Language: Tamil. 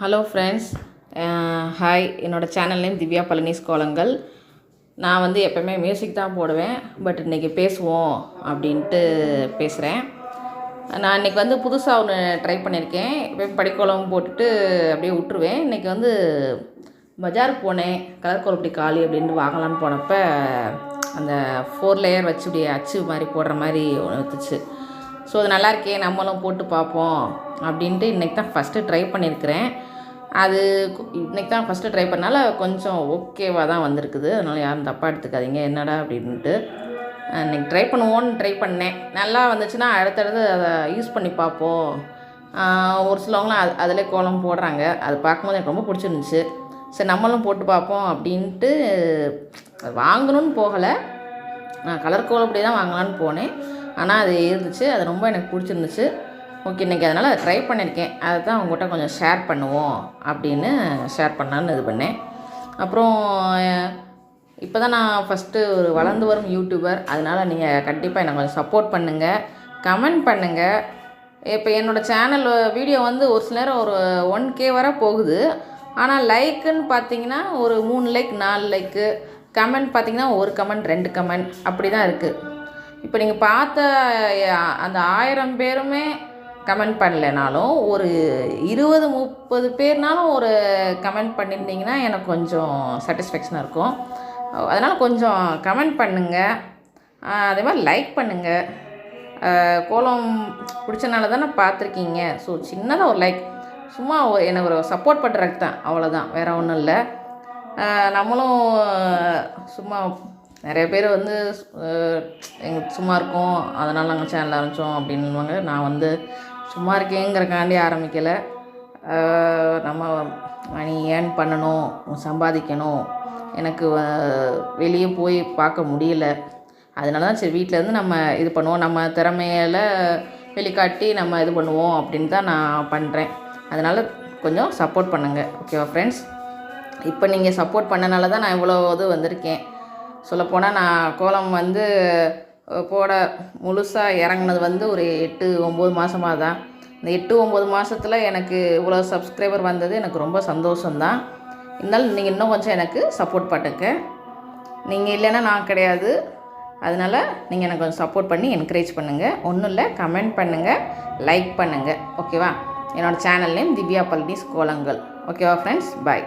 Hello friends, hi. என்னோடய சேனல் நேம் திவ்யா பழனிஸ் கோலங்கள். நான் வந்து எப்போவுமே மியூசிக் தான் போடுவேன். பட் இன்றைக்கி பேசுவோம் அப்படின்ட்டு பேசுகிறேன். நான் இன்றைக்கி வந்து புதுசாக ஒன்று ட்ரை பண்ணியிருக்கேன். எப்போயும் படிக்கோலம் போட்டுட்டு அப்படியே விட்டுருவேன். இன்றைக்கி வந்து பஜாருக்கு போனேன். கலர் கோலப்பொடி காலி அப்படின்ட்டு வாங்கலான்னு போனப்போ அந்த 4 லேயர் வச்சு இப்படி அச்சு மாதிரி போடுற மாதிரி ஒன்று வந்துச்சு. ஸோ அது நல்லாயிருக்கே, நம்மளும் போட்டு பார்ப்போம் அப்படின்ட்டு இன்றைக்கி தான் ஃபஸ்ட்டு ட்ரை பண்ணியிருக்கிறேன். அது இன்றைக்கி தான் ஃபஸ்ட்டு ட்ரை பண்ணால கொஞ்சம் ஓகேவாக தான் வந்திருக்குது. அதனால் யாரும் தப்பாக எடுத்துக்காதீங்க என்னடா அப்படின்ட்டு. இன்றைக்கி ட்ரை பண்ணுவோன்னு ட்ரை பண்ணேன். நல்லா வந்துச்சுன்னா அடுத்தடுத்து அதை யூஸ் பண்ணி பார்ப்போம். ஒரு சிலவங்களாம் அதிலே கோலம் போடுறாங்க. அது பார்க்கும்போது எனக்கு ரொம்ப பிடிச்சிருந்துச்சு. சரி நம்மளும் போட்டு பார்ப்போம் அப்படின்ட்டு வாங்கணும்னு போகலை. நான் கலர் கோலப்பொடி தான் வாங்கலான்னு போனேன். ஆனால் அது இருந்துச்சு. அது ரொம்ப எனக்கு பிடிச்சிருந்துச்சு. ஓகே, இன்றைக்கி அதனால் ட்ரை பண்ணியிருக்கேன். அதை தான் உங்கள்கிட்ட கொஞ்சம் ஷேர் பண்ணுவோம் அப்படின்னு ஷேர் பண்ணலான்னு இது பண்ணேன். அப்புறம் இப்போ தான் நான் ஃபஸ்ட்டு ஒரு வளர்ந்து வரும் யூடியூபர். அதனால் நீங்கள் கண்டிப்பாக எனக்கு கொஞ்சம் சப்போர்ட் பண்ணுங்கள், கமெண்ட் பண்ணுங்கள். இப்போ என்னோடய சேனல் வீடியோ வந்து ஒரு சில நேரம் ஒரு 1K வர போகுது. ஆனால் லைக்குன்னு பார்த்தீங்கன்னா ஒரு 3 லைக் 4 லைக்கு, கமெண்ட் பார்த்தீங்கன்னா 1 கமெண்ட் 2 கமெண்ட் அப்படி தான் இருக்குது. இப்போ நீங்கள் பார்த்த அந்த 1000 பேருமே கமெண்ட் பண்ணலைனாலும் ஒரு 20-30 பேர்னாலும் ஒரு கமெண்ட் பண்ணியிருந்தீங்கன்னா எனக்கு கொஞ்சம் சாட்டிஸ்ஃபேக்ஷனாக இருக்கும். அதனால் கொஞ்சம் கமெண்ட் பண்ணுங்கள், அதே மாதிரி லைக் பண்ணுங்கள். கோலம் பிடிச்சனால தானே பார்த்துருக்கீங்க. ஸோ சின்னதாக ஒரு லைக், சும்மா எனக்கு ஒரு சப்போர்ட் பண்ணுறதுக்கு தான், அவ்வளோதான், வேறு ஒன்றும் இல்லை. நம்மளும் சும்மா நிறைய பேர் வந்து எங்களுக்கு சும்மா இருக்கோம் அதனால் நாங்கள் சேனல் ஆரம்பித்தோம் அப்படின்வாங்க. நான் வந்து சும்மா இருக்கேங்கிறக்காண்டி ஆரம்பிக்கலை. நம்ம மணி ஏர்ன் பண்ணணும், சம்பாதிக்கணும். எனக்கு வெளியே போய் பார்க்க முடியல. அதனால தான் சரி வீட்டிலேருந்து நம்ம இது பண்ணுவோம், நம்ம திறமையில வெளிக்காட்டி நம்ம இது பண்ணுவோம் அப்படின்னு தான் நான் பண்ணுறேன். அதனால் கொஞ்சம் சப்போர்ட் பண்ணுங்கள், ஓகேவா ஃப்ரெண்ட்ஸ்? இப்போ நீங்கள் சப்போர்ட் பண்ணனால தான் நான் இவ்வளோ இது வந்திருக்கேன். சொல்லப்போனால் நான் கோலம் வந்து போட முழுசாக இறங்குனது வந்து ஒரு 8-9 மாதமாக தான். இந்த 8-9 மாதத்தில் எனக்கு இவ்வளோ சப்ஸ்கிரைபர் வந்தது எனக்கு ரொம்ப சந்தோஷம்தான். இருந்தாலும் நீங்கள் இன்னும் கொஞ்சம் எனக்கு சப்போர்ட் பண்ணுங்க. நீங்கள் இல்லைன்னா நான் கிடையாது. அதனால் நீங்கள் எனக்கு கொஞ்சம் சப்போர்ட் பண்ணி என்கரேஜ் பண்ணுங்கள். ஒன்றும் இல்லை, கமெண்ட் பண்ணுங்கள், லைக் பண்ணுங்கள், ஓகேவா? என்னோடய சேனல் நேம் திவ்யா பழனிஸ் கோலங்கள். ஓகேவா ஃப்ரெண்ட்ஸ்? பாய்.